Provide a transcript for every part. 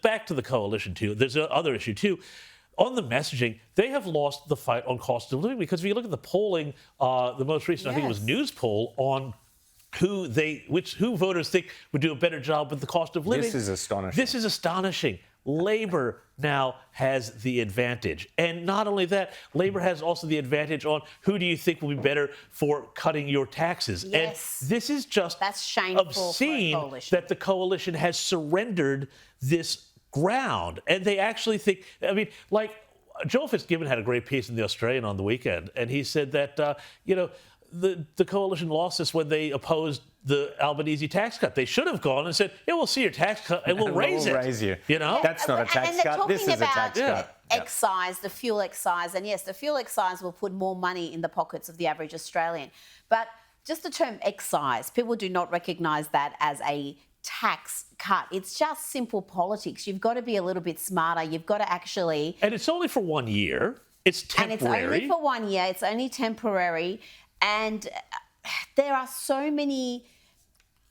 Back to the coalition, too. There's another issue, too. On the messaging, they have lost the fight on cost of living, because if you look at the polling, the most recent, I think it was News poll, on who voters think would do a better job with the cost of living. This is astonishing. This is astonishing. Labor now has the advantage. And not only that, Labor has also the advantage on who do you think will be better for cutting your taxes. Yes. And this is just obscene that the coalition has surrendered this ground. And they actually think, I mean, like Joel Fitzgibbon had a great piece in The Australian on the weekend, and he said that, the coalition lost this when they opposed the Albanese tax cut. They should have gone and said, yeah, we'll see your tax cut and we'll raise it. Raise you. You know? That's not a tax cut. This is a tax cut. Excise, the fuel excise. And yes, the fuel excise will put more money in the pockets of the average Australian. But just the term excise, people do not recognise that as a tax cut. It's just simple politics. You've got to be a little bit smarter. You've got to actually... And it's only for 1 year. It's temporary. And it's only for 1 year. It's only temporary. And there are so many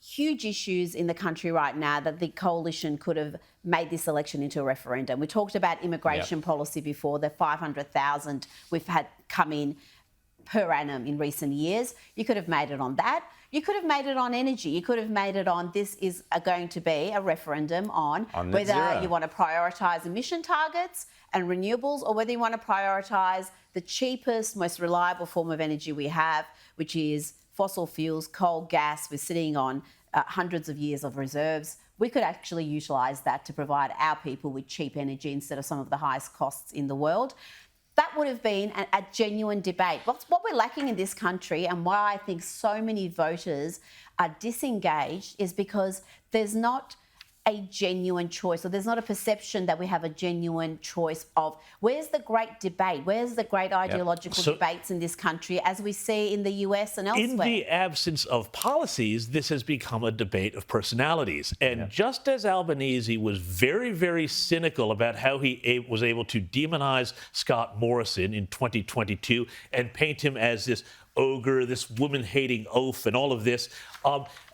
huge issues in the country right now that the coalition could have made this election into a referendum. We talked about immigration policy before, the 500,000 we've had come in per annum in recent years. You could have made it on that. You could have made it on energy. You could have made it on this is going to be a referendum on whether you want to prioritise emission targets and renewables, or whether you want to prioritise the cheapest, most reliable form of energy we have, which is fossil fuels, coal, gas. We're sitting on hundreds of years of reserves. We could actually utilise that to provide our people with cheap energy instead of some of the highest costs in the world. That would have been a genuine debate. What we're lacking in this country, and why I think so many voters are disengaged, is because there's not a genuine choice, or there's not a perception that we have a genuine choice of where's the great debate, where's the great ideological debates in this country, as we see in the US and elsewhere. In the absence of policies, this has become a debate of personalities. And just as Albanese was very, very cynical about how he was able to demonize Scott Morrison in 2022 and paint him as this ogre, this woman-hating oaf, and all of this,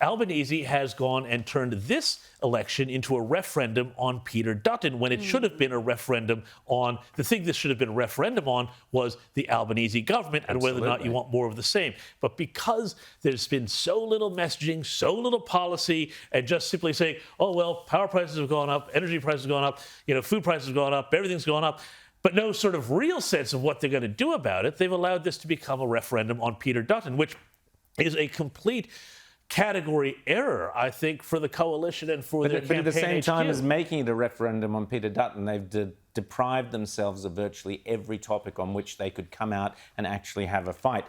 Albanese has gone and turned this election into a referendum on Peter Dutton, when it should have been a referendum on... The thing this should have been a referendum on was the Albanese government and whether or not you want more of the same. But because there's been so little messaging, so little policy, and just simply saying, oh, well, power prices have gone up, energy prices have gone up, food prices have gone up, everything's gone up, but no sort of real sense of what they're going to do about it, they've allowed this to become a referendum on Peter Dutton, which is a complete category error, I think, for the coalition and for their campaign. But at the same time HQ. as making it a referendum on Peter Dutton, they've deprived themselves of virtually every topic on which they could come out and actually have a fight.